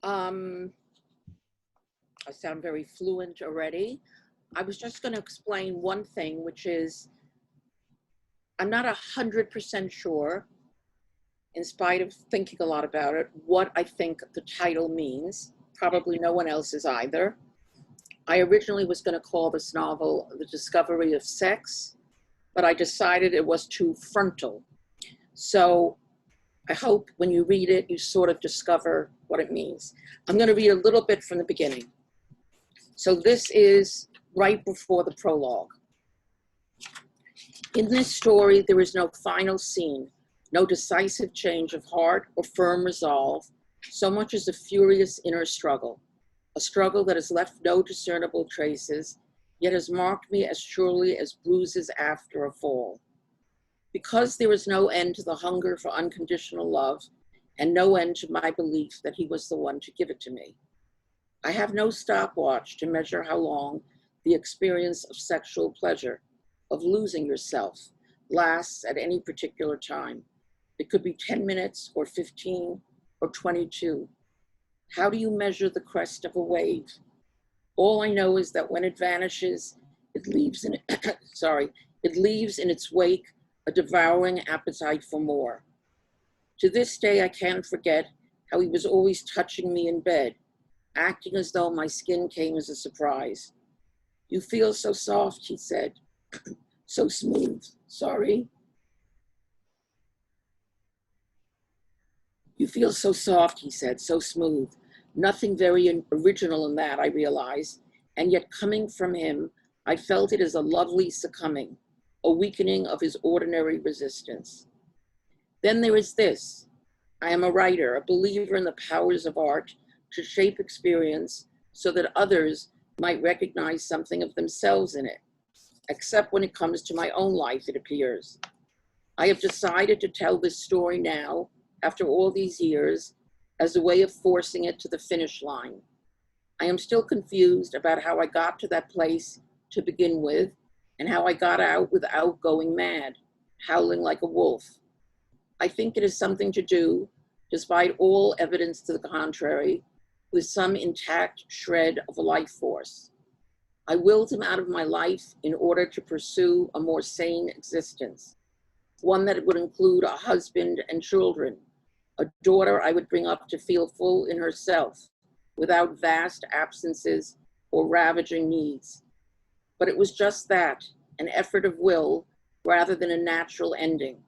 I sound very fluent already. I was just going to explain one thing, which is I'm not 100% sure, in spite of thinking a lot about it, what I think the title means. Probably no one else is either. I originally was going to call this novel The Discovery of Sex, but I decided it was too frontal. So I hope when you read it, you sort of discover what it means. I'm going to read a little bit from the beginning. So this is right before the prologue. In this story, there is no final scene, no decisive change of heart or firm resolve, so much as a furious inner struggle, a struggle that has left no discernible traces, yet has marked me as surely as bruises after a fall. Because there is no end to the hunger for unconditional love, and no end to my belief that he was the one to give it to me. I have no stopwatch to measure how long the experience of sexual pleasure, of losing yourself, lasts at any particular time. It could be 10 minutes or 15 or 22. How do you measure the crest of a wave? All I know is that when it vanishes, it leaves in it leaves in its wake a devouring appetite for more. To this day, I can't forget how he was always touching me in bed, acting as though my skin came as a surprise. You feel so soft, he said, so smooth. Sorry. You feel so soft, he said, so smooth. Nothing very original in that, I realized, and yet coming from him, I felt it as a lovely succumbing, a weakening of his ordinary resistance. Then there is this. I am a writer, a believer in the powers of art to shape experience so that others might recognize something of themselves in it, except when it comes to my own life, it appears. I have decided to tell this story now, after all these years, as a way of forcing it to the finish line. I am still confused about how I got to that place to begin with, and how I got out without going mad, howling like a wolf. I think it has something to do, despite all evidence to the contrary, with some intact shred of a life force. I willed him out of my life in order to pursue a more sane existence, one that would include a husband and children, a daughter I would bring up to feel full in herself, without vast absences or ravaging needs. But it was just that, an effort of will rather than a natural ending,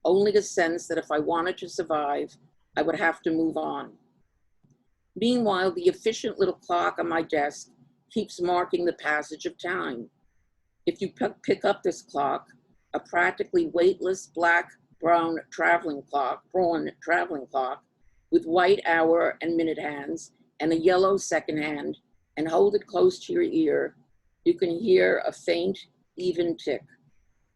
only a sense that if I wanted to survive, I would have to move on. Meanwhile, the efficient little clock on my desk keeps marking the passage of time. If you pick up this clock, a practically weightless black-brown traveling clock with white hour and minute hands and a yellow second hand, and hold it close to your ear, you can hear a faint, even tick.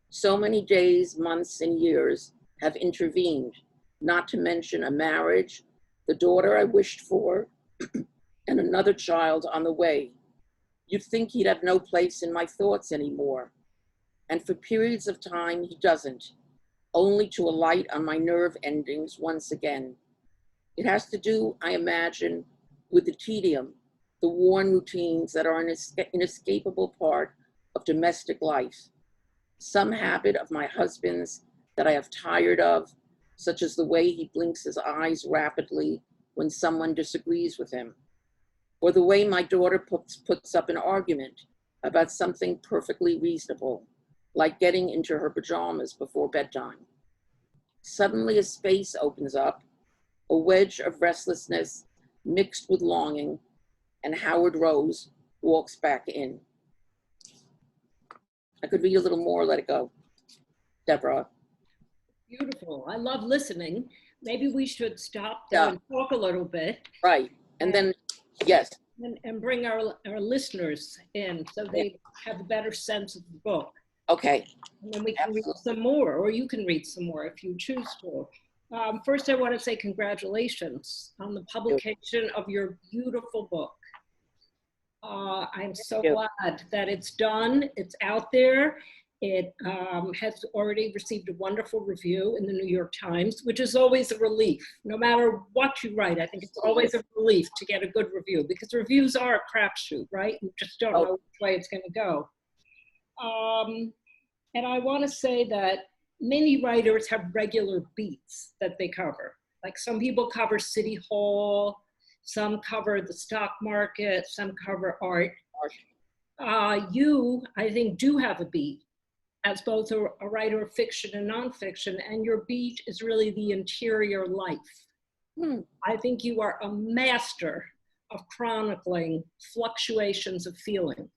So many days, months, and years have intervened, not to mention a marriage, the daughter I wished for, and another child on the way. You'd think he'd have no place in my thoughts anymore. And for periods of time, he doesn't, only to alight on my nerve endings once again. It has to do, I imagine, with the tedium, the worn routines that are an inescapable part of domestic life. Some habit of my husband's that I have tired of, such as the way he blinks his eyes rapidly when someone disagrees with him, or the way my daughter puts up an argument about something perfectly reasonable, like getting into her pajamas before bedtime. Suddenly a space opens up, a wedge of restlessness mixed with longing, and Howard Rose walks back in. I could read a little more, let it go. Deborah. Beautiful. I love listening. Maybe we should stop there and talk a little bit. Right. And then, yes. And bring our listeners in so they have a better sense of the book. Okay. And then we can read some more, or you can read some more if you choose to. First, I want to say congratulations on the publication of your beautiful book. I'm so glad that it's done, it's out there, It has already received a wonderful review in the New York Times, which is always a relief. No matter what you write, I think it's always a relief to get a good review, because reviews are a crapshoot, right? You just don't know which way it's going to go. And I want to say that many writers have regular beats that they cover. Like some people cover City Hall, some cover the stock market, some cover art. You, I think, do have a beat as both a writer of fiction and nonfiction, and your beat is really the interior life. I think you are a master of chronicling fluctuations of feeling.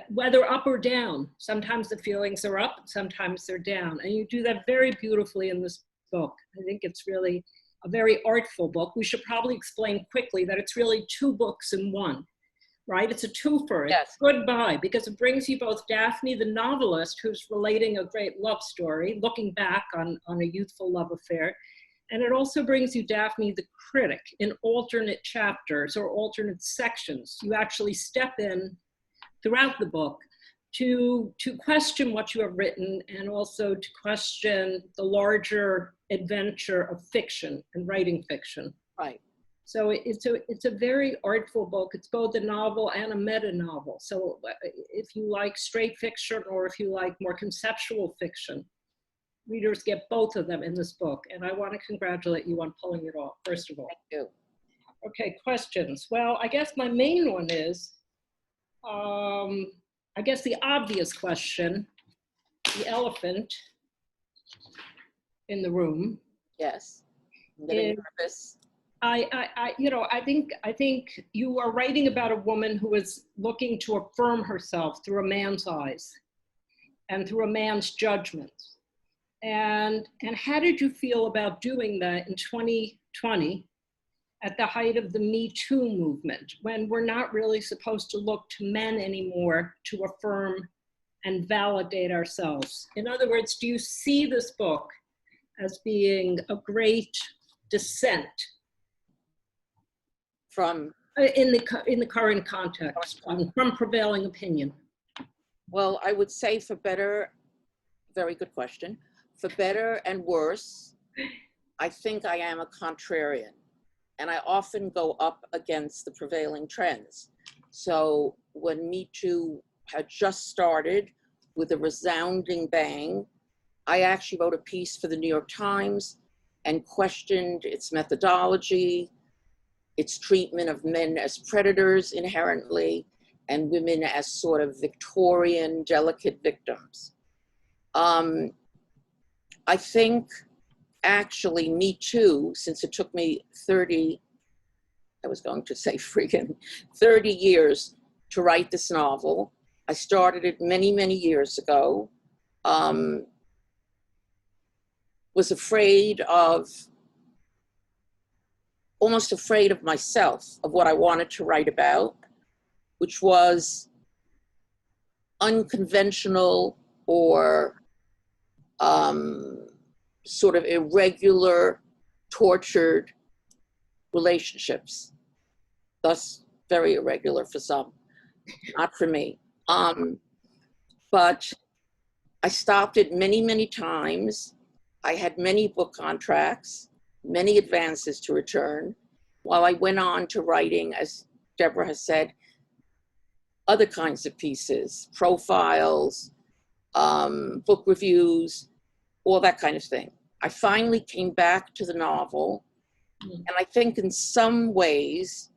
Whether up or down. Sometimes the feelings are up, sometimes they're down. And you do that very beautifully in this book. I think it's really a very artful book. We should probably explain quickly that it's really 2 books in one, right? It's a twofer. Yes. It's goodbye, because it brings you both Daphne, the novelist, who's relating a great love story, looking back on a youthful love affair. And it also brings you Daphne, the critic, in alternate chapters or alternate sections. You actually step in throughout the book to question what you have written, and also to question the larger adventure of fiction and writing fiction. Right. So it's a very artful book. It's both a novel and a meta novel. So if you like straight fiction, or if you like more conceptual fiction, readers get both of them in this book. And I want to congratulate you on pulling it off, first of all. Thank you. Okay, questions. Well, I guess my main one is, I guess the obvious question, the elephant in the room. Yes. I'm getting nervous. I think you are writing about a woman who is looking to affirm herself through a man's eyes and through a man's judgment. And how did you feel about doing that in 2020? At the height of the Me Too movement, when we're not really supposed to look to men anymore to affirm and validate ourselves. In other words, do you see this book as being a great dissent From? in the current context, from prevailing opinion? Well, I would say for better, very good question. For better and worse, I think I am a contrarian. And I often go up against the prevailing trends. So when Me Too had just started with a resounding bang, I actually wrote a piece for the New York Times and questioned its methodology, its treatment of men as predators inherently, and women as sort of Victorian, delicate victims. I think actually Me Too, since it took me 30 years to write this novel. I started it many, many years ago. Was almost afraid of myself, of what I wanted to write about, which was unconventional or sort of irregular, tortured relationships, thus very irregular for some, not for me. But I stopped it many, many times. I had many book contracts, many advances to return, while I went on to writing, as Deborah has said, other kinds of pieces, profiles, book reviews, all that kind of thing. I finally came back to the novel, and I think in some ways,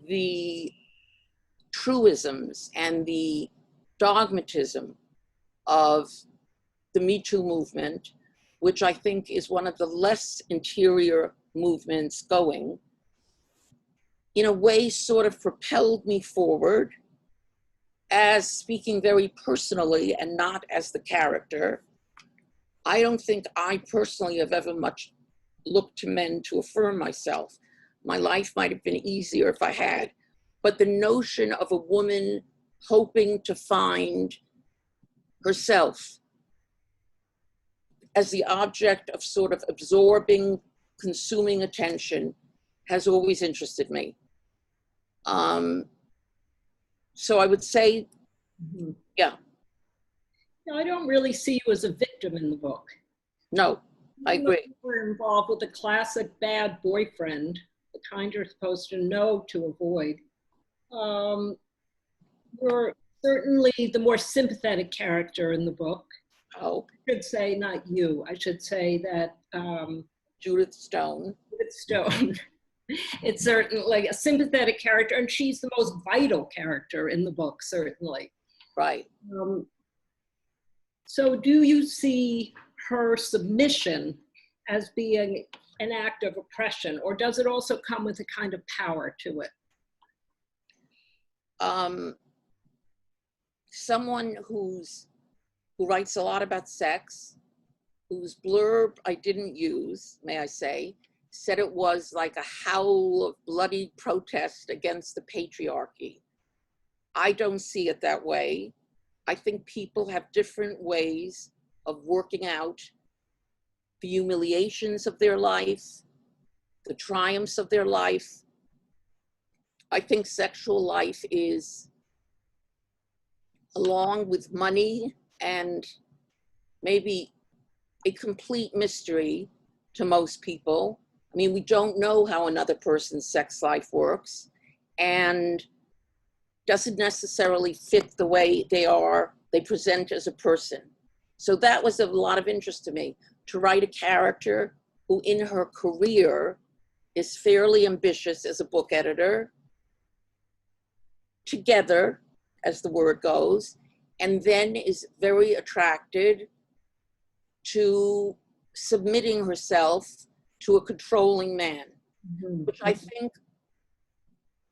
the truisms and the dogmatism of the Me Too movement, which I think is one of the less interior movements going, in a way sort of propelled me forward as speaking very personally and not as the character. I don't think I personally have ever much looked to men to affirm myself. My life might have been easier if I had, but the notion of a woman hoping to find herself as the object of sort of absorbing, consuming attention has always interested me. So I would say, yeah. I don't really see you as a victim in the book. No, I Even though agree. you were involved with a classic bad boyfriend, the kind you're supposed to know to avoid. You're certainly the more sympathetic character in the book. Oh, I should say, not you, I should say that Judith Stone. Judith Stone, it's certainly a sympathetic character, and she's the most vital character in the book, certainly. Right. So do you see her submission as being an act of oppression, or does it also come with a kind of power to it? Someone who writes a lot about sex, whose blurb I didn't use, may I say, said it was like a howl of bloody protest against the patriarchy. I don't see it that way. I think people have different ways of working out the humiliations of their life, the triumphs of their life. I think sexual life is, along with money and maybe a complete mystery to most people. I mean, we don't know how another person's sex life works and doesn't necessarily fit the way they present as a person. So that was of a lot of interest to me, to write a character who in her career is fairly ambitious as a book editor, together, as the word goes, and then is very attracted to submitting herself to a controlling man, which I think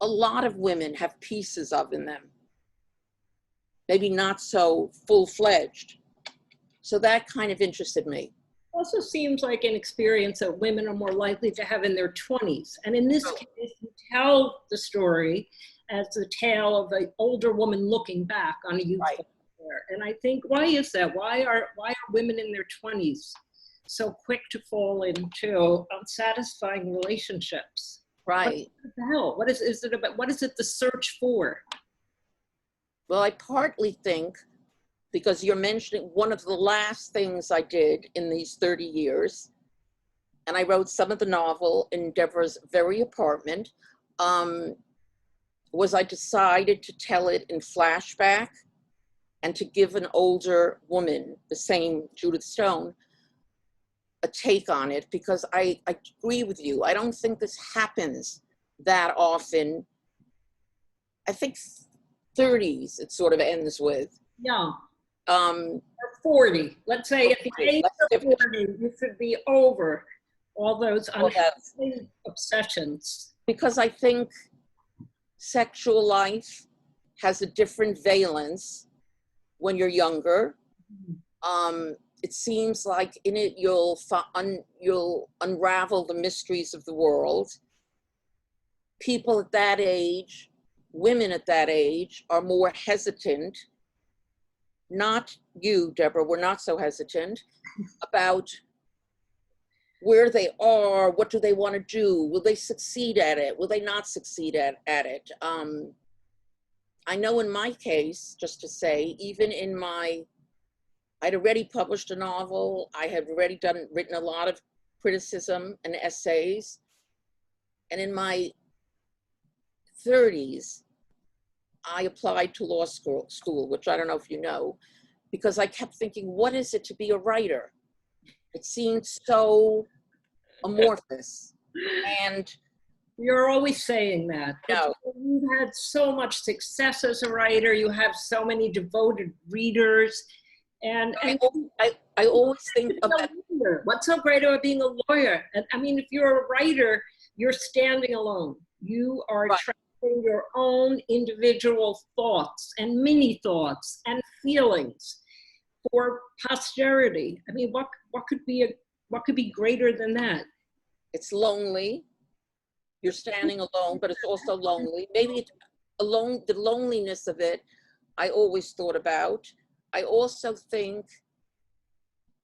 a lot of women have pieces of in them, maybe not so full-fledged. So that kind of interested me. Also seems like an experience that women are more likely to have in their 20s. And in this case, you tell the story as the tale of an older woman looking back on a youthful affair. And I think, why is that? Why are women in their 20s so quick to fall into unsatisfying relationships? Right. What the hell? What is it about? What is it the search for? Well, I partly think, because you're mentioning one of the last things I did in these 30 years, and I wrote some of the novel in Deborah's very apartment, was I decided to tell it in flashback and to give an older woman, the same Judith Stone, a take on it, because I agree with you. I don't think this happens that often. I think 30s it sort of ends with. Yeah. Or 40. Let's say at the age of 40, you should be over all those unhealthy obsessions. Because I think sexual life has a different valence when you're younger. It seems like in it you'll unravel the mysteries of the world. People at that age, women at that age, are more hesitant. Not you, Deborah, we're not so hesitant about where they are, what do they want to do, will they succeed at it, will they not succeed at it. I know in my case, just to say, even in I'd already published a novel, I had already written a lot of criticism and essays, and in my 30s, I applied to law school, which I don't know if you know, because I kept thinking, what is it to be a writer? It seemed so amorphous. And you're always saying that. No. You've had so much success as a writer. You have so many devoted readers. And I always think of that. What's so great about being a lawyer? And I mean, if you're a writer, you're standing alone. You are tracking your own individual thoughts and mini thoughts and feelings for posterity. I mean, what could be greater than that? It's lonely. You're standing alone, but it's also lonely. Maybe it's alone. The loneliness of it, I always thought about. I also think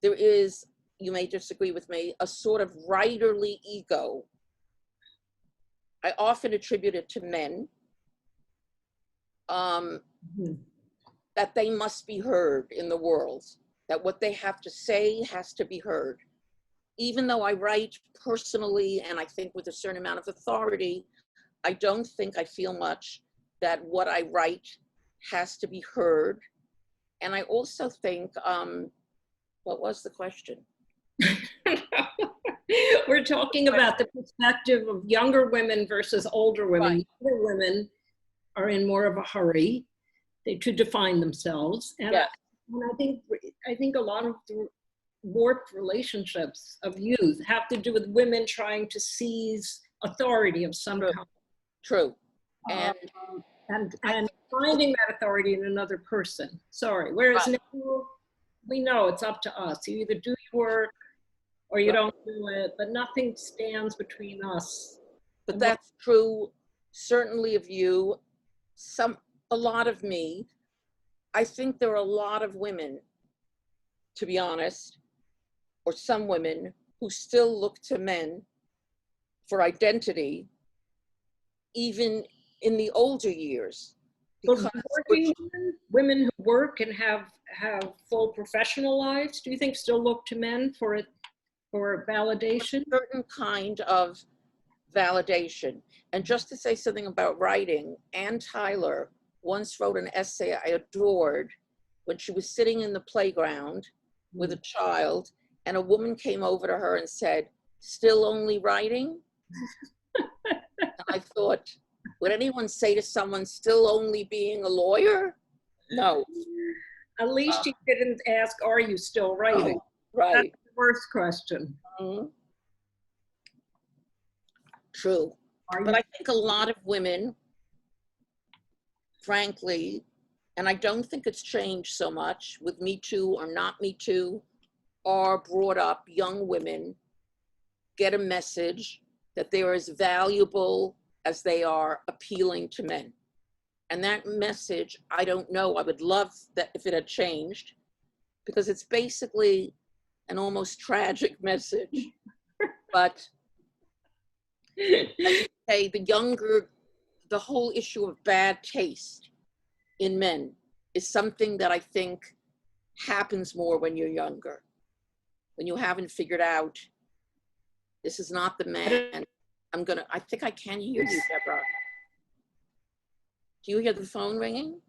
there is, you may disagree with me, a sort of writerly ego. I often attribute it to men. that they must be heard in the world, that what they have to say has to be heard. Even though I write personally and I think with a certain amount of authority, I don't think I feel much that what I write has to be heard. And I also think, what was the question? We're talking about the perspective of younger women versus older women. Right. Younger women are in more of a hurry to define themselves. And, Yes. I think a lot of the warped relationships of youth have to do with women trying to seize authority of some True. kind. True. And And finding that authority in another person. Sorry. Whereas right. now we know it's up to us. You either do your work or you Right. don't do it, but nothing stands between us. But that's true, certainly of you, a lot of me. I think there are a lot of women, to be honest, or some women who still look to men for identity, even in the older years. But working women who work and have full professional lives, do you think still look to men for validation? A certain kind of validation. And just to say something about writing, Ann Tyler once wrote an essay I adored when she was sitting in the playground with a child, and a woman came over to her and said, "Still only writing?" And I thought, would anyone say to someone, "Still only being a lawyer"? No. At least you didn't ask, "Are you still writing?" Right. That's the worst question. Mm-hmm. True. But I think a lot of women, frankly, and I don't think it's changed so much with Me Too or not Me Too, are brought up, young women get a message that they are as valuable as they are appealing to men. And that message, I don't know, I would love that if it had changed, because it's basically an almost tragic message. But as you say, the whole issue of bad taste in men is something that I think happens more when you're younger, when you haven't figured out, this is not the man. I think I can hear you, Deborah. Do you hear the phone ringing?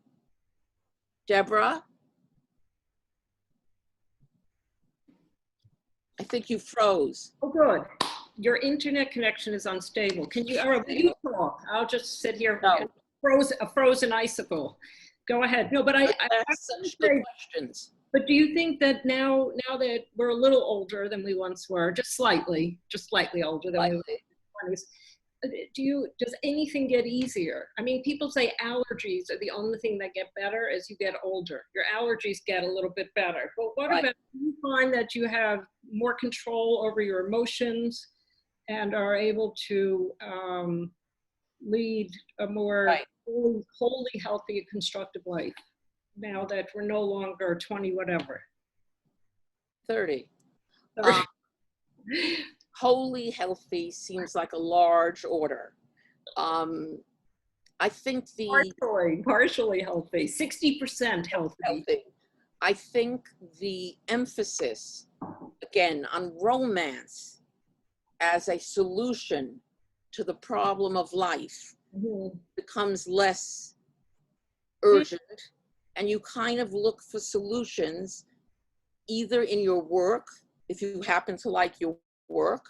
Deborah? I think you froze. Oh, good. Your internet connection is unstable. Can you, or will you talk? I'll just sit here. No. A frozen iciccle. Go ahead. No, but I asked such good questions. But do you think that now that we're a little older than we once were, just slightly older than we were in the 20s, does anything get easier? I mean, people say allergies are the only thing that get better as you get older. Your allergies get a little bit better. But what about, do you find that you have more control over your emotions and are able to lead a more wholly healthy, constructive life now that we're no longer 20 whatever? 30. Wholly healthy seems like a large order. I think partially healthy, 60% healthy. I think the emphasis, again, on romance as a solution to the problem of life becomes less urgent, and you kind of look for solutions either in your work, if you happen to like your work,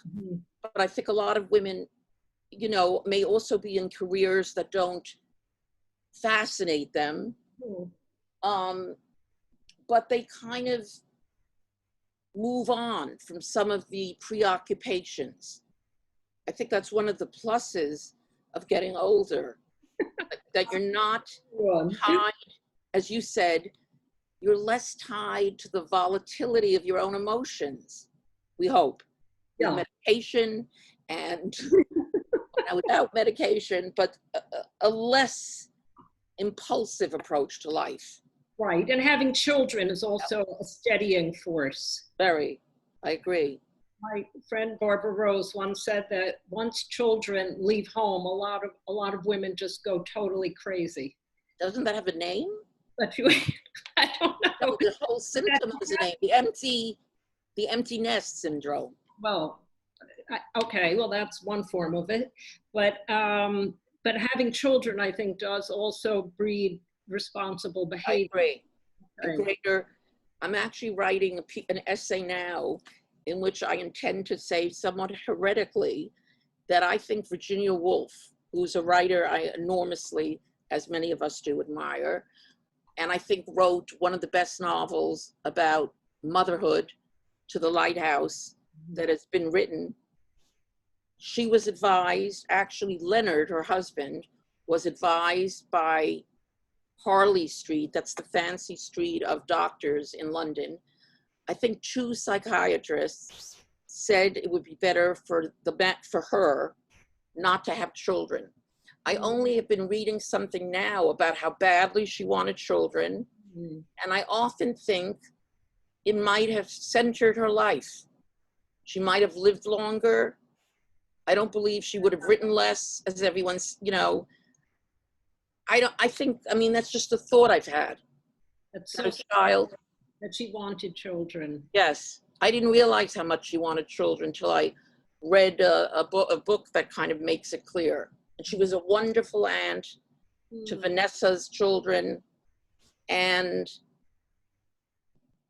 but I think a lot of women, may also be in careers that don't fascinate them, but they kind of move on from some of the preoccupations. I think that's one of the pluses of getting older, that you're not tied, as you said, you're less tied to the volatility of your own emotions, we hope, with medication and without medication, but a less impulsive approach to life. Right, and having children is also a steadying force. Very, I agree. My friend Barbara Rose once said that once children leave home, a lot of women just go totally crazy. Doesn't that have a name? But don't No, know. the whole symptom is a name, the empty nest syndrome. Well, okay, well, that's one form of it. But having children, I think, does also breed responsible behavior. I agree. Right. I'm actually writing an essay now in which I intend to say somewhat heretically that I think Virginia Woolf, who's a writer I enormously, as many of us do, admire, and I think wrote one of the best novels about motherhood, To the Lighthouse, that has been written. She was advised, actually Leonard, her husband, was advised by Harley Street, that's the fancy street of doctors in London. I think 2 psychiatrists said it would be better for her not to have children. I only have been reading something now about how badly she wanted children, and I often think it might have centered her life. She might have lived longer. I don't believe she would have written less, as everyone's, I mean, that's just a thought I've had. That's As so a child. that she wanted children. Yes. I didn't realize how much she wanted children until I read a book that kind of makes it clear. And she was a wonderful aunt to Vanessa's children. And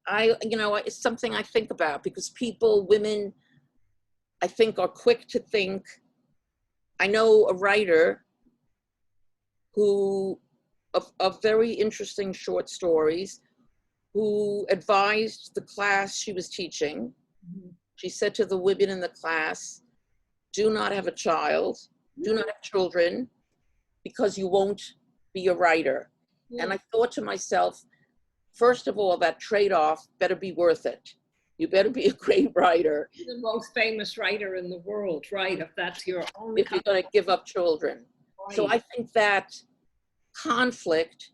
it's something I think about because women, I think, are quick to think. I know a writer of very interesting short stories, who advised the class she was teaching. She said to the women in the class, do not have a child, do not have children, because you won't be a writer. And I thought to myself, first of all, that trade-off better be worth it. You better be a great writer. The most famous writer in the world, right? If that's your only. If you're going to give up children. Right. So I think that conflict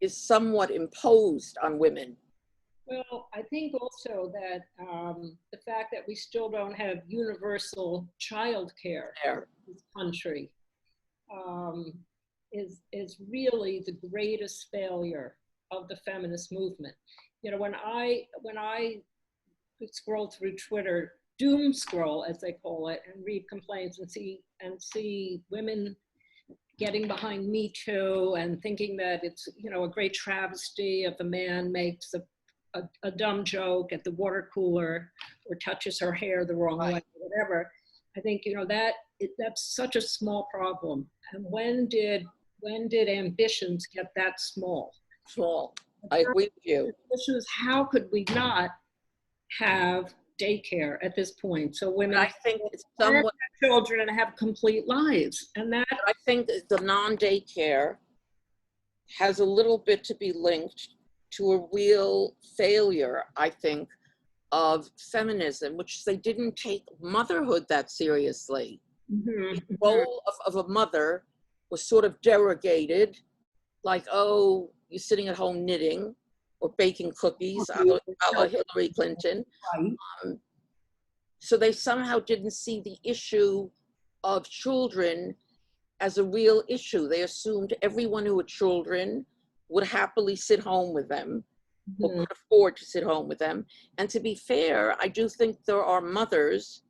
is somewhat imposed on women. Well, I think also that the fact that we still don't have universal child care in this country is really the greatest failure of the feminist movement. When I scroll through Twitter, doom scroll as they call it, and read complaints and see women getting behind Me Too and thinking that it's a great travesty if a man makes a dumb joke at the water cooler or touches her hair the wrong way, or whatever. I think that's such a small problem. And when did ambitions get that small? Small. I agree with you. The issue is, how could we not have daycare at this point? So women, I think it's somewhat have children and have complete lives, and that I think the non-daycare has a little bit to be linked to a real failure, I think, of feminism, which they didn't take motherhood that seriously. The role of a mother was sort of derogated, like, oh, you're sitting at home knitting or baking cookies, a la Hillary Clinton. So they somehow didn't see the issue of children as a real issue. They assumed everyone who had children would happily sit home with them or could afford to sit home with them. And to be fair, I do think there are mothers,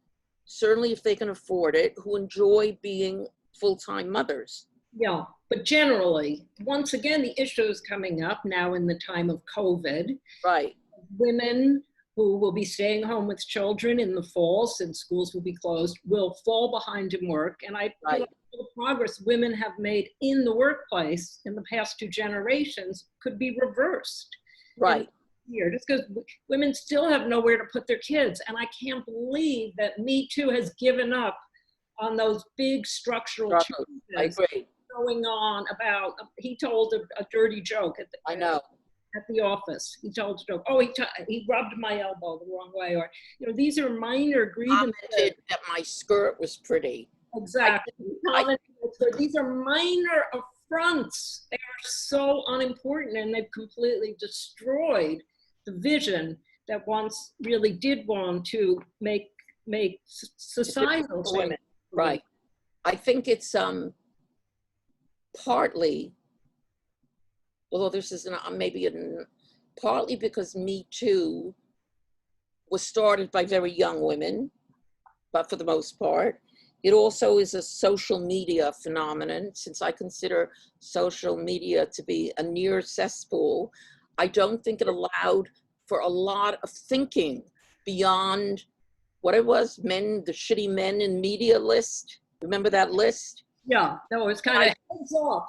certainly if they can afford it, who enjoy being full-time mothers. Yeah, but generally, once again, the issue is coming up now in the time of COVID. Right. Women who will be staying home with children in the fall, since schools will be closed, will fall behind in work. And I feel like the progress women have made in the workplace in the past 2 generations could be reversed. Right. Here, just because women still have nowhere to put their kids. And I can't believe that Me Too has given up on those big structural changes. I agree. Going on about, he told a dirty joke at the office. He told a joke. Oh, he rubbed my elbow the wrong way, or these are minor grievances. Commented that my skirt was pretty. Exactly. These are minor affronts. They are so unimportant, and they've completely destroyed the vision that once really did want to make societal women. Right. I think it's partly, although this is maybe partly because Me Too was started by very young women, but for the most part. It also is a social media phenomenon, since I consider social media to be a near cesspool. I don't think it allowed for a lot of thinking beyond what it was, men, the shitty men in media list. Remember that list? Yeah, no, it's kind of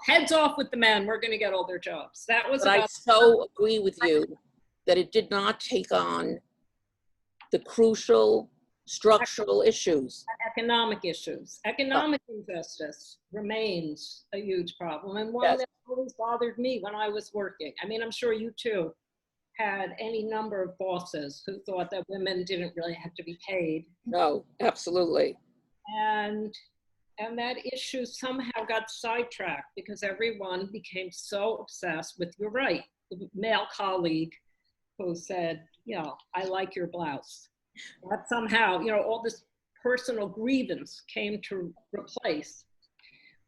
heads off with the men. We're going to get all their jobs. That was But I about. so agree with you that it did not take on the crucial structural issues. Economic issues. Economic injustice remains a huge problem, and one Yes. that always bothered me when I was working. I mean, I'm sure you too had any number of bosses who thought that women didn't really have to be paid. No, absolutely. And that issue somehow got sidetracked because everyone became so obsessed with, you're right, the male colleague who said, you know, I like your blouse. That somehow, you know, all this personal grievance came to replace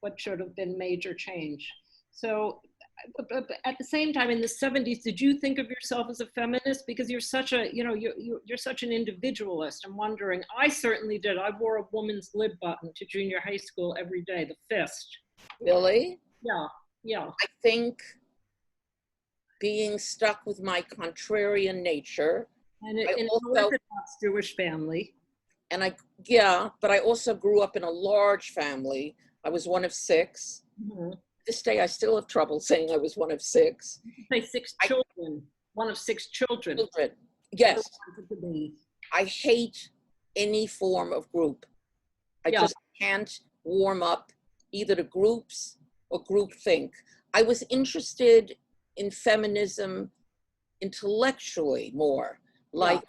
what should have been major change. So, but at the same time, in the 70s, did you think of yourself as a feminist? Because you're such a, you know, you're such an individualist. I'm wondering, I certainly did. I wore a woman's lib button to junior high school every day, the fist. Really? Yeah, yeah. I think being stuck with my contrarian nature. And in an Orthodox Jewish family. And but I also grew up in a large family. I was one of 6. Mm-hmm. This day, I still have trouble saying I was one of 6. You say 6 children, one of 6 children. Yes. I hate any form of group. I just can't warm up either to groups or groupthink. I was interested in feminism intellectually more. Like,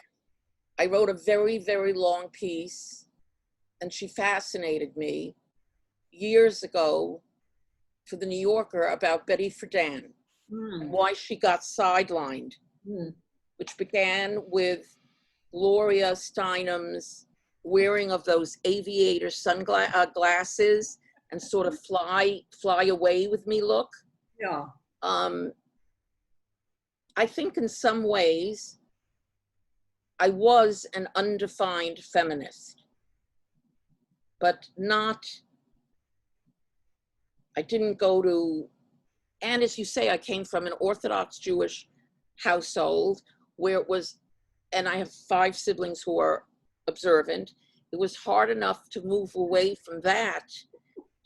I wrote a very, very long piece, and she fascinated me years ago for the New Yorker about Betty Friedan and why she got sidelined, which began with Gloria Steinem's wearing of those aviator sunglasses and sort of fly away with me look. Yeah. I think in some ways I was an undefined feminist, but not, I didn't go to, and as you say, I came from an Orthodox Jewish household where it was, and I have 5 siblings who are observant. It was hard enough to move away from that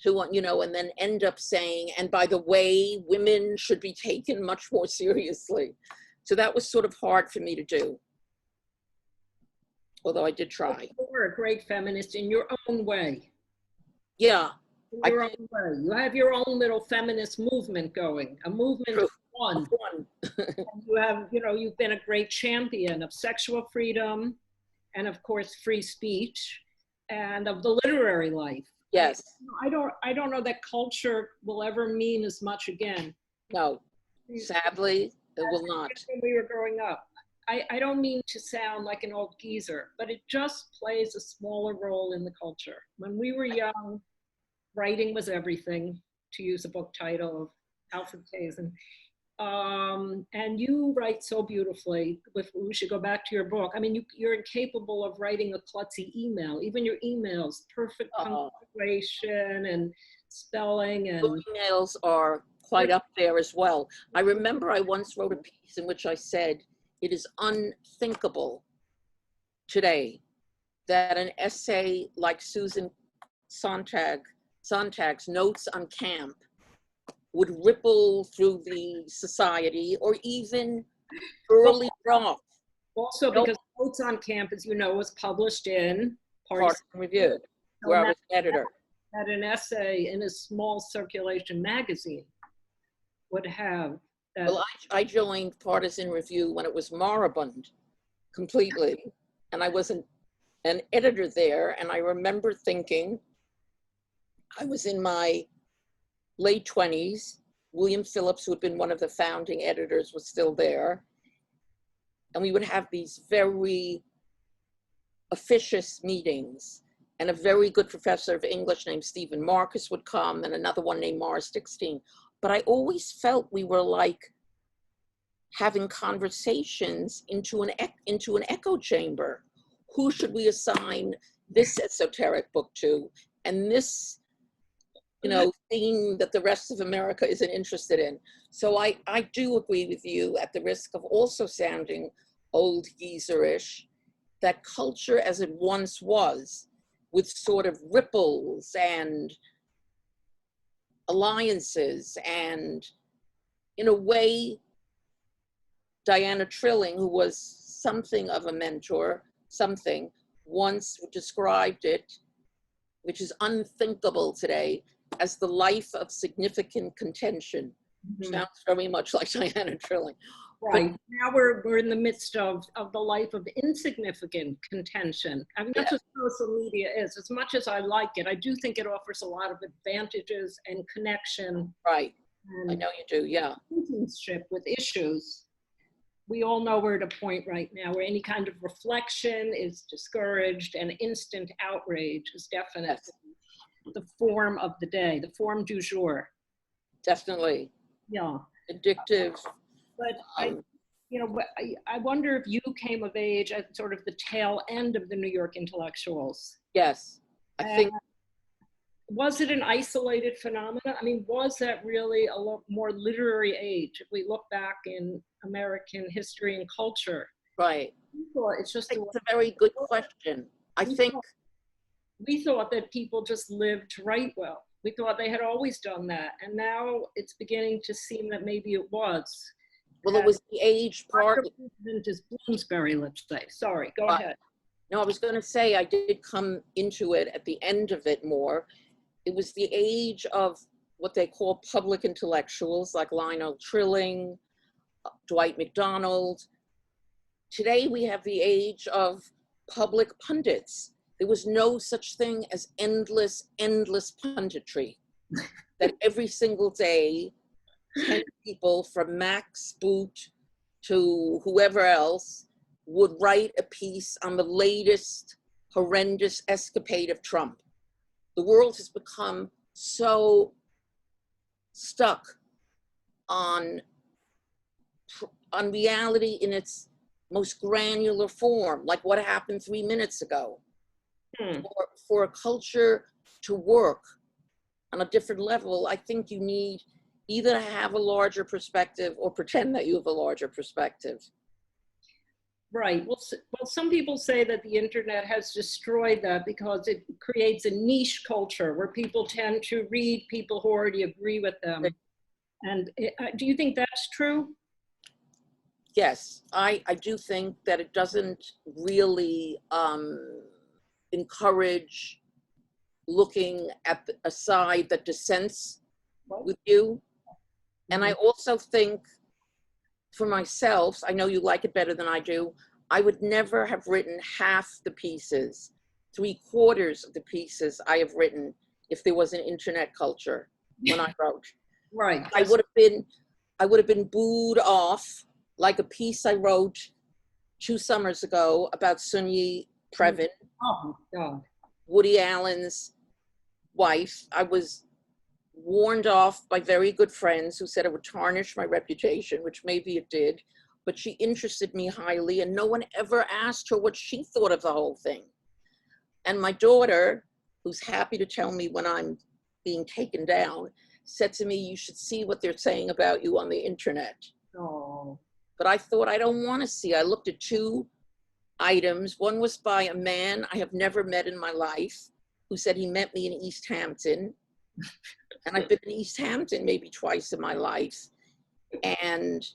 to, you know, and then end up saying, and by the way, women should be taken much more seriously. So that was sort of hard for me to do, although I did try. You were a great feminist in your own way. Yeah. In your own way. You have your own little feminist movement going, a movement of one. You have, you know, you've been a great champion of sexual freedom and of course free speech and of the literary life. Yes. I don't know that culture will ever mean as much again. No, sadly, it will not. When we were growing up. I don't mean to sound like an old geezer, but it just plays a smaller role in the culture. When we were young, writing was everything, to use a book title of Alfred Kazin. And you write so beautifully. We should go back to your book. I mean, you're incapable of writing a klutzy email. Even your emails, perfect punctuation and spelling. And emails are quite up there as well. I remember I once wrote a piece in which I said, it is unthinkable today that an essay like Susan Sontag's Notes on Camp would ripple through the society or even early draft. Also because Notes on Camp, as you know, was published in Partisan Review, where I was editor. That an essay in a small circulation magazine would have that. Well, I joined Partisan Review when it was moribund completely, and I was an editor there, and I remember thinking, I was in my late 20s, William Phillips, who had been one of the founding editors, was still there, and we would have these very officious meetings, and a very good professor of English named Stephen Marcus would come, and another one named Morris Dickstein. But I always felt we were like having conversations into an echo chamber. Who should we assign this esoteric book to, and this, theme that the rest of America isn't interested in? So I do agree with you, at the risk of also sounding old geezerish, that culture as it once was, with sort of ripples and alliances, and in a way, Diana Trilling, who was something of a mentor, once described it, which is unthinkable today, as the life of significant contention. Mhm. Sounds very much like Diana Trilling. Right. Now we're in the midst of the life of insignificant contention. I mean, that's what social media is. As much as I like it, I do think it offers a lot of advantages and connection. Right. And I know you do, yeah. relationship with issues. We all know we're at a point right now where any kind of reflection is discouraged, and instant outrage is definitely the form of the day, the form du jour. Definitely. Yeah. Addictive. But I wonder if you came of age at sort of the tail end of the New York intellectuals. Yes, I think. Was it an isolated phenomenon? I mean, was that really a lot more literary age? If we look back in American history and culture. Right. It's just a very good question. We thought that people just lived to write well. We thought they had always done that. And now it's beginning to seem that maybe it was. Well, it was the age part. President is Bloomsbury, let's say. Sorry, go ahead. No, I was going to say, I did come into it at the end of it more. It was the age of what they call public intellectuals, like Lionel Trilling, Dwight MacDonald. Today we have the age of public pundits. There was no such thing as endless punditry. That every single day, 10 people from Max Boot to whoever else would write a piece on the latest horrendous escapade of Trump. The world has become so stuck on reality in its most granular form, like what happened 3 minutes ago. For a culture to work on a different level, I think you need either to have a larger perspective or pretend that you have a larger perspective. Right. Well, some people say that the internet has destroyed that because it creates a niche culture where people tend to read people who already agree with them. And do you think that's true? Yes, I do think that it doesn't really encourage looking at a side that dissents with you. And I also think, for myself, I know you like it better than I do, I would never have written half the pieces, 3/4 of the pieces I have written if there was an internet culture when I wrote. Right. I would have been booed off, like a piece I wrote 2 summers ago about Sunyi Previn, Oh, God. Woody Allen's wife. I was warned off by very good friends who said it would tarnish my reputation, which maybe it did, but she interested me highly, and no one ever asked her what she thought of the whole thing. And my daughter, who's happy to tell me when I'm being taken down, said to me, "You should see what they're saying about you on the internet." Oh. But I thought, I don't want to see. I looked at 2 items. One was by a man I have never met in my life, who said he met me in East Hampton. And I've been in East Hampton maybe twice in my life. And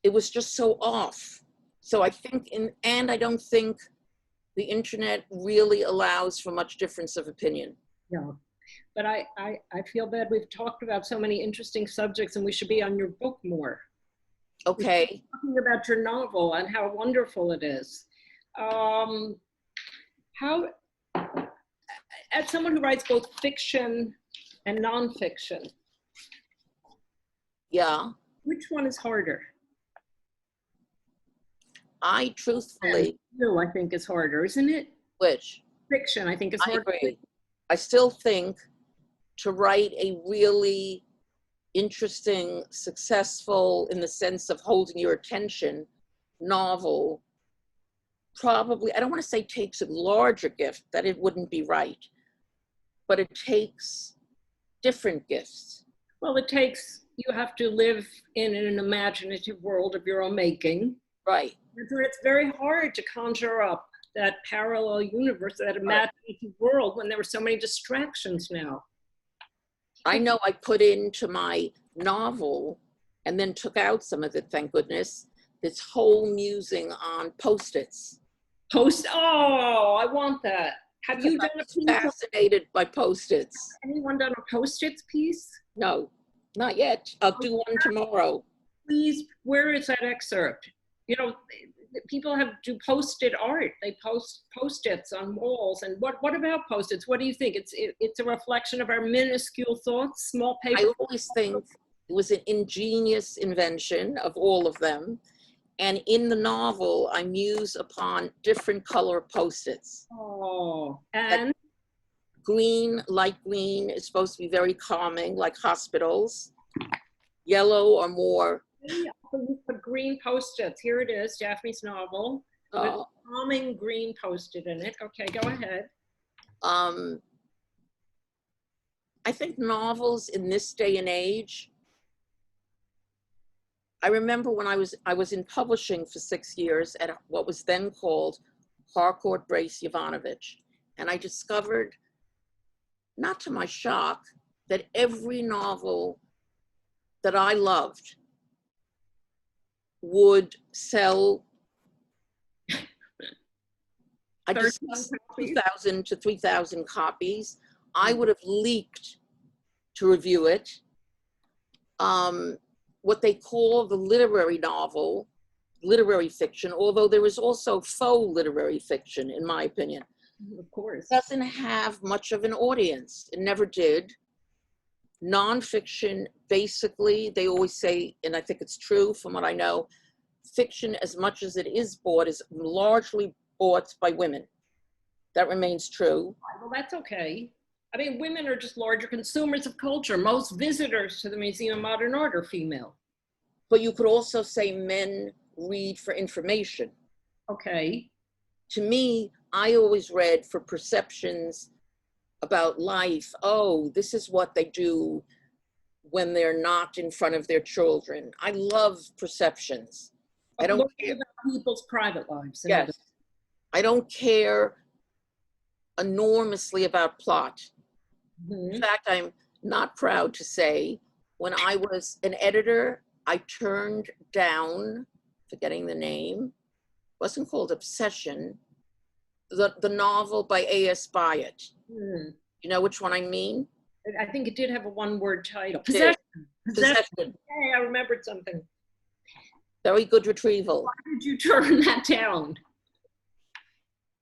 it was just so off. So I think, and I don't think the internet really allows for much difference of opinion. Yeah. But I feel bad. We've talked about so many interesting subjects, and we should be on your book more. Okay. Talking about your novel and how wonderful it is. As someone who writes both fiction and nonfiction, yeah, which one is harder? I truthfully, I think is harder, isn't it? Which? Fiction, I think, is harder. I agree. I still think to write a really interesting, successful in the sense of holding your attention novel probably, I don't want to say takes a larger gift, that it wouldn't be right, but it takes different gifts. Well, you have to live in an imaginative world of your own making. Right. It's very hard to conjure up that parallel universe, that imaginative world, when there were so many distractions now. I know I put into my novel, and then took out some of it, thank goodness, this whole musing on Post-its. Oh, I want that. Have you done a piece? Fascinated by Post-its. Anyone done a Post-its piece? No, not yet. I'll do one tomorrow. Please, where is that excerpt? You know, people do Post-it art. They post Post-its on walls. And what about Post-its? What do you think? It's a reflection of our minuscule thoughts, small paper. I always think it was an ingenious invention of all of them. And in the novel, I muse upon different color Post-its. Oh, and? Green, light green, is supposed to be very calming, like hospitals. Yellow or more. Put green Post-its. Here it is, Daphne's novel. With calming green Post-it in it. Okay, go ahead. I think novels in this day and age, I remember when I was in publishing for 6 years at what was then called Harcourt Brace Yovanovitch. And I discovered, not to my shock, that every novel that I loved would sell, I just 2,000 to 3,000 copies. I would have leaked to review it. What they call the literary novel, literary fiction, although there is also faux literary fiction, in my opinion. Of course. Doesn't have much of an audience. It never did. Nonfiction, basically, they always say, and I think it's true from what I know, fiction, as much as it is bought, is largely bought by women. That remains true. Well, that's okay. I mean, women are just larger consumers of culture. Most visitors to the Museum of Modern Art are female. But you could also say men read for information. Okay. To me, I always read for perceptions about life. Oh, this is what they do when they're not in front of their children. I love perceptions. I don't care about people's private lives. Yes. I don't care enormously about plot. Mm-hmm. In fact, I'm not proud to say, when I was an editor, I turned down, forgetting the name, wasn't called Obsession, the novel by A.S. Byatt. Mm. You know which one I mean? I think it did have a one-word title. Possession. Hey, I remembered something. Very good retrieval. Why did you turn that down?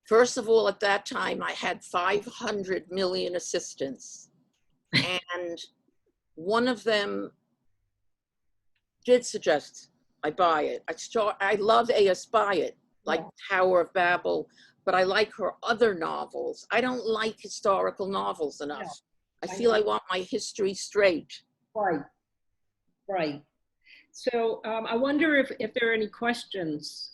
First of all, at that time, I had 500 million assistants. And one of them did suggest I buy it. I love A.S. Byatt, like Tower of Babel, but I like her other novels. I don't like historical novels enough. Yeah. I feel I want my history straight. Right, right. So I wonder if there are any questions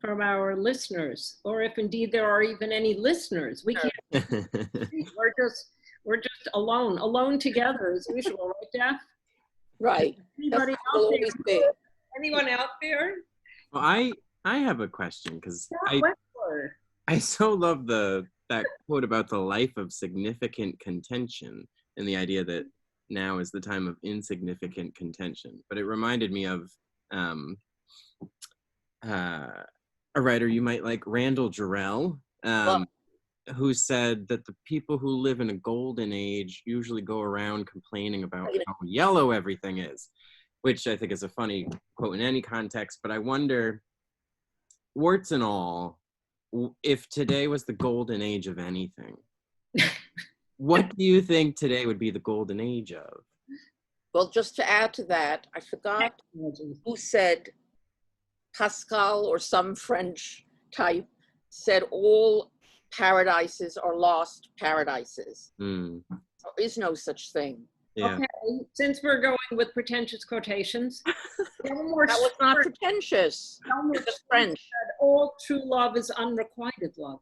from our listeners, or if indeed there are even any listeners. We can't. we're just alone together as usual, right, Daph? Right. Anybody out there? Anyone out there? Well, I have a question, because I so love that quote about the life of significant contention, and the idea that now is the time of insignificant contention. But it reminded me of a writer you might like, Randall Jarrell, who said that the people who live in a golden age usually go around complaining about how yellow everything is, which I think is a funny quote in any context. But I wonder, warts and all, if today was the golden age of anything, what do you think today would be the golden age of? Well, just to add to that, I forgot who said, Pascal or some French type said all paradises are lost paradises. Mm. There is no such thing. Yeah. Okay, since we're going with pretentious quotations, Elmore That was not Schwartz pretentious. Just French. said, all true love is unrequited love.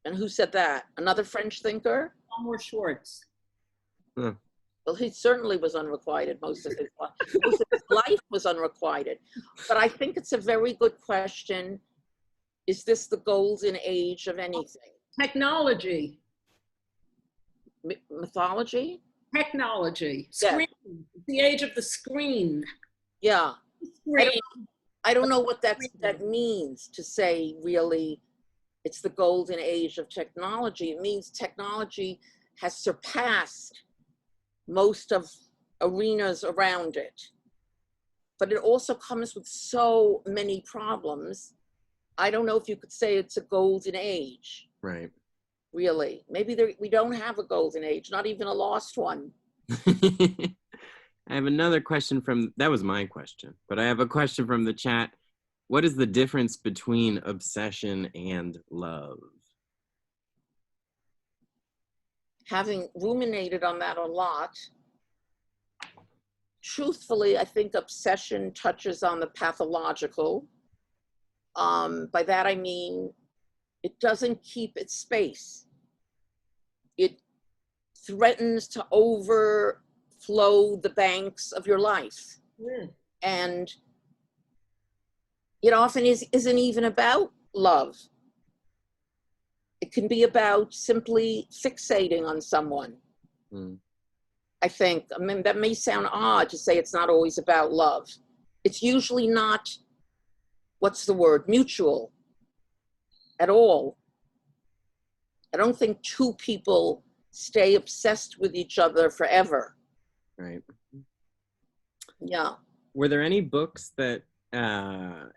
And who said that? Another French thinker? Elmore Schwartz. Well, he certainly was unrequited. Most of his life was unrequited. But I think it's a very good question. Is this the golden age of anything? Technology. Mythology? Technology. Yes. Screen. The age of the screen. Yeah. Screen. I don't know what that means to say, really, it's the golden age of technology. It means technology has surpassed most of arenas around it. But it also comes with so many problems. I don't know if you could say it's a golden age. Right. Really. Maybe we don't have a golden age, not even a lost one. I have another question that was my question, but I have a question from the chat. What is the difference between obsession and love? Having ruminated on that a lot, truthfully, I think obsession touches on the pathological. By that I mean, it doesn't keep its space. It threatens to overflow the banks of your life. And it often isn't even about love. It can be about simply fixating on someone. I think, I mean, that may sound odd to say it's not always about love. It's usually not, what's the word, mutual at all. I don't think two people stay obsessed with each other forever. Right. Yeah. Were there any books that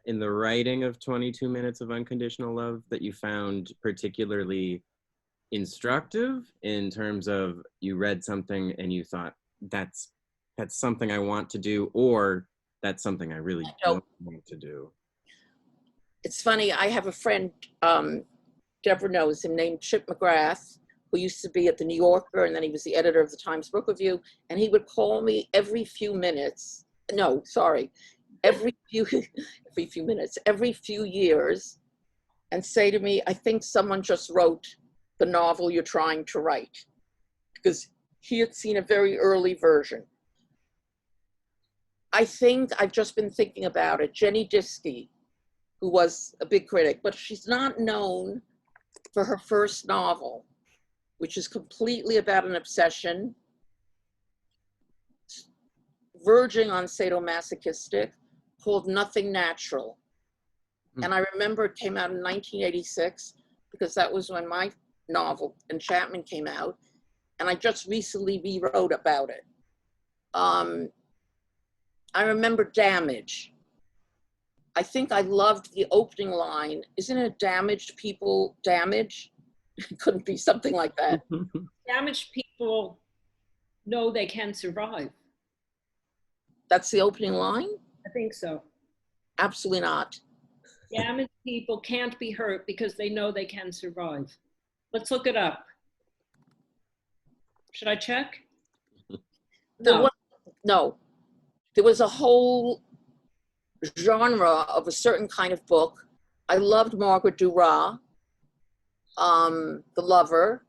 in the writing of 22 Minutes of Unconditional Love that you found particularly instructive in terms of you read something and you thought that's something I want to do, or that's something I really don't want to do? It's funny, I have a friend, Deborah knows him, named Chip McGrath, who used to be at the New Yorker, and then he was the editor of the Times Book Review, and he would call me every few minutes, every few years, and say to me, I think someone just wrote the novel you're trying to write, because he had seen a very early version. I think I've just been thinking about it. Jenny Diskey, who was a big critic, but she's not known for her first novel, which is completely about an obsession, verging on sadomasochistic, called Nothing Natural. And I remember it came out in 1986, because that was when my novel, Enchantment, came out, and I just recently rewrote about it. I remember Damage. I think I loved the opening line, isn't it damaged people damage? It couldn't be something like that. Damaged people know they can survive. That's the opening line? I think so. Absolutely not. Damaged people can't be hurt because they know they can survive. Let's look it up. Should I check? No. No. There was a whole genre of a certain kind of book. I loved Margaret Duras, The Lover.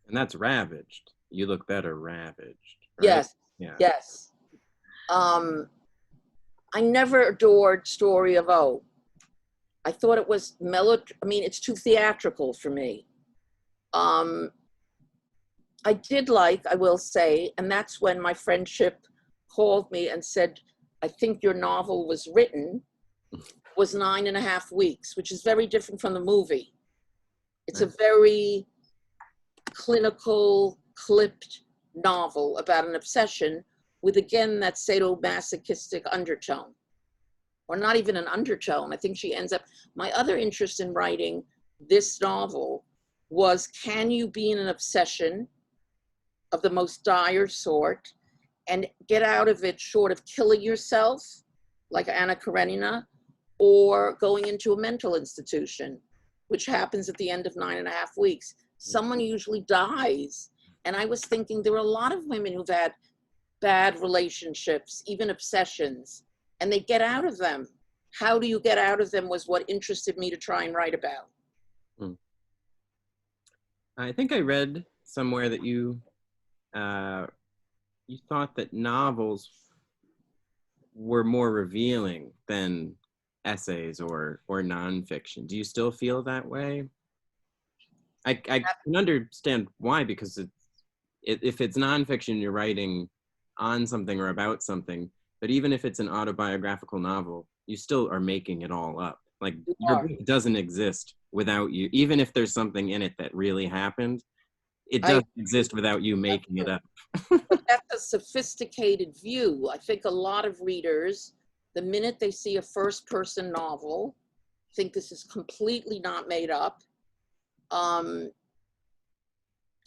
And that's Ravaged. You Look Better, Ravaged. Right? Yes, yeah. Yes. I never adored Story of O. I thought it was it's too theatrical for me. I did like, I will say, and that's when my friendship called me and said, I think your novel was written, was 9.5 weeks, which is very different from the movie. It's a very clinical, clipped novel about an obsession with, again, that sadomasochistic undertone. Or not even an undertone. I think she ends up, my other interest in writing this novel was, can you be in an obsession of the most dire sort and get out of it short of killing yourself, like Anna Karenina, or going into a mental institution, which happens at the end of 9.5 weeks. Someone usually dies And I was thinking there are a lot of women who've had bad relationships, even obsessions, and they get out of them. How do you get out of them was what interested me to try and write about. I think I read somewhere that you thought that novels were more revealing than essays or nonfiction. Do you still feel that way? I can understand why, because if it's nonfiction, you're writing on something or about something. But even if it's an autobiographical novel, you still are making it all up. Like, your book doesn't exist without you. Even if there's something in it that really happened, it doesn't exist without you making it up. But that's a sophisticated view. I think a lot of readers, the minute they see a first-person novel, think this is completely not made up.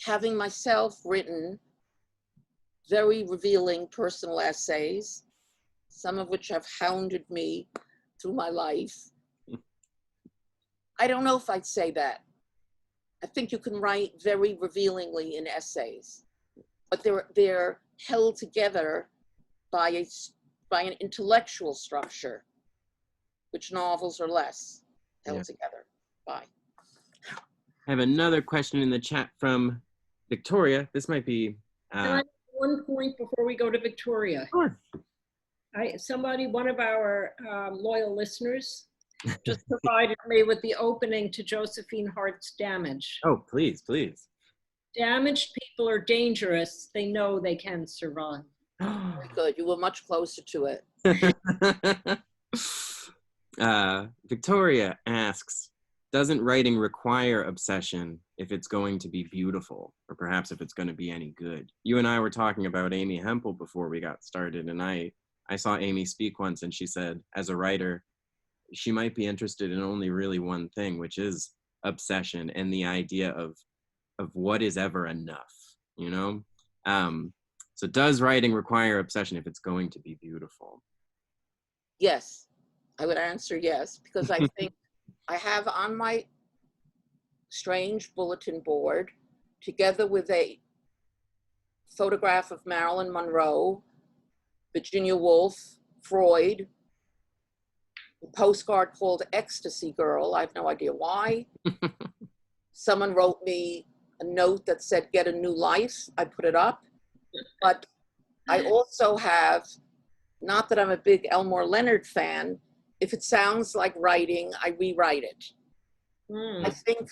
Having myself written very revealing personal essays, some of which have hounded me through my life, I don't know if I'd say that. I think you can write very revealingly in essays, but they're held together by an intellectual structure, which novels are less held together by. I have another question in the chat from Victoria. This might be... Can I make one point before we go to Victoria? Sure. One of our loyal listeners just provided me with the opening to Josephine Hart's Damage. Oh, please, please. Damaged people are dangerous. They know they can survive. Very good. You were much closer to it. Victoria asks, doesn't writing require obsession if it's going to be beautiful, or perhaps if it's going to be any good? You and I were talking about Amy Hempel before we got started, and I saw Amy speak once, and she said, as a writer, she might be interested in only really one thing, which is obsession and the idea of what is ever enough, you know? So does writing require obsession if it's going to be beautiful? Yes, I would answer yes, because I think I have on my strange bulletin board, together with a photograph of Marilyn Monroe, Virginia Woolf, Freud, a postcard called Ecstasy Girl. I have no idea why. Someone wrote me a note that said, get a new life. I put it up. But I also have, not that I'm a big Elmore Leonard fan, if it sounds like writing, I rewrite it. I think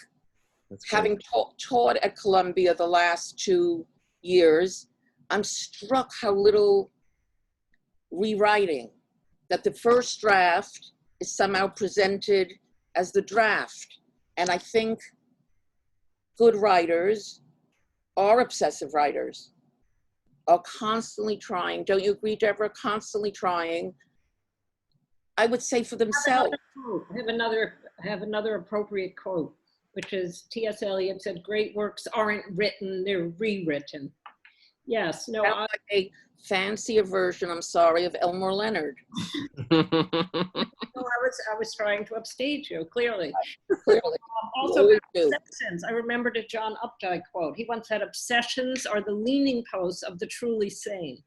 having taught at Columbia the last 2 years, I'm struck how little rewriting, that the first draft is somehow presented as the draft. And I think good writers are obsessive writers, are constantly trying. Don't you agree, Deborah? Constantly trying, I would say, for themselves. I have another appropriate quote, which is T.S. Eliot said, great works aren't written, they're rewritten. Yes, no. Like a fancier version, I'm sorry, of Elmore Leonard. No, I was trying to upstage you, clearly. Clearly. Also, obsessions. I remembered a John Updike quote. He once said, obsessions are the leaning posts of the truly sane.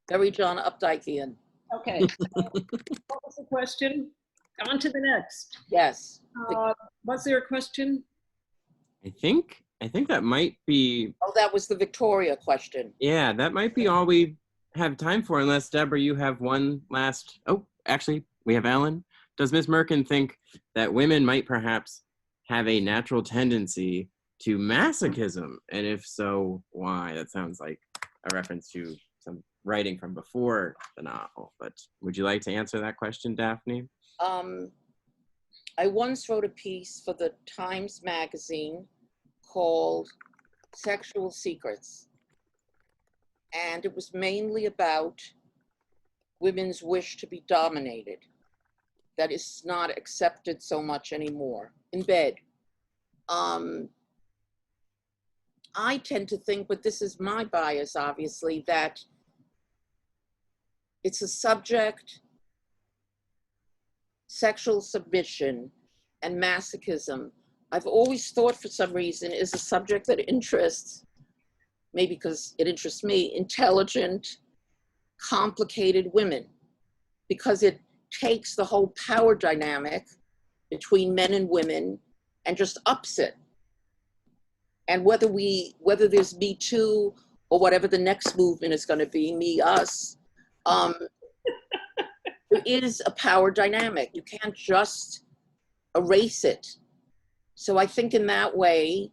Very John Updikean. Okay, so what was the question? On to the next. Yes. Was there a question? I think that might be... Oh, that was the Victoria question. Yeah, that might be all we have time for, unless, Deborah, you have one last... Oh, actually, we have Ellen. Does Ms. Merkin think that women might perhaps have a natural tendency to masochism? And if so, why? That sounds like a reference to some writing from before the novel, but would you like to answer that question, Daphne? I once wrote a piece for the Times magazine called Sexual Secrets. And it was mainly about women's wish to be dominated. That is not accepted so much anymore in bed. I tend to think, but this is my bias, obviously, that it's a subject, sexual submission and masochism, I've always thought for some reason is a subject that interests, maybe because it interests me, intelligent, complicated women, because it takes the whole power dynamic between men and women and just ups it. And whether there's Me Too or whatever the next movement is going to be, me, us, there is a power dynamic. You can't just erase it. So I think in that way,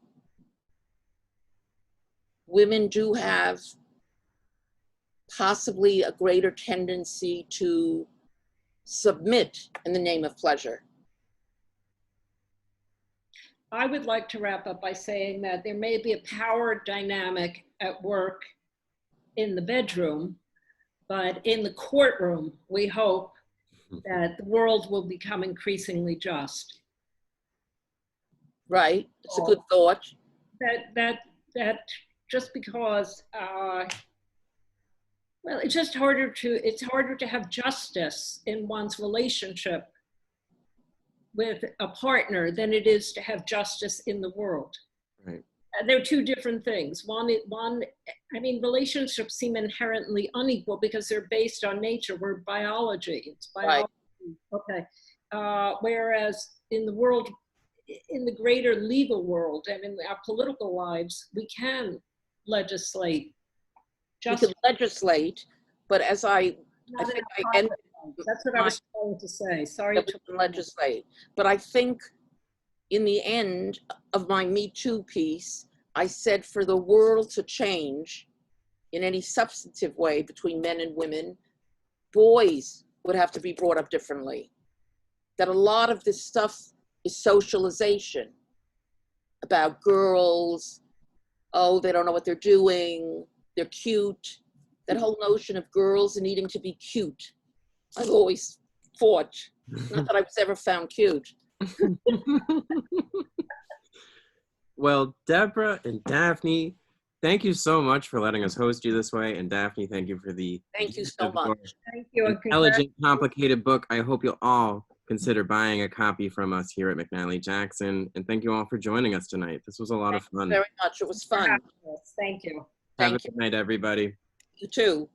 women do have possibly a greater tendency to submit in the name of pleasure. I would like to wrap up by saying that there may be a power dynamic at work in the bedroom, but in the courtroom, we hope that the world will become increasingly just. Right, it's a good thought. That just because, well, it's harder to have justice in one's relationship with a partner than it is to have justice in the world. Right. They're two different things. I mean, relationships seem inherently unequal because they're based on nature. We're biology. It's biology. Right. Okay. Whereas in the world, in the greater legal world and in our political lives, we can legislate. We can legislate, but as I think I ended. That's what I was trying to say. Sorry to legislate. But I think in the end of my Me Too piece, I said for the world to change in any substantive way between men and women, boys would have to be brought up differently. That a lot of this stuff is socialization about girls. Oh, they don't know what they're doing. They're cute. That whole notion of girls needing to be cute. I've always fought. Not that I was ever found cute. Well, Deborah and Daphne, thank you so much for letting us host you this way. And Daphne, thank you for the Thank you so much. Thank you. Intelligent, complicated book. I hope you'll all consider buying a copy from us here at McNally Jackson. And thank you all for joining us tonight. This was a lot of fun. Very much. It was fun. Thank you. Have a good night, everybody. You too.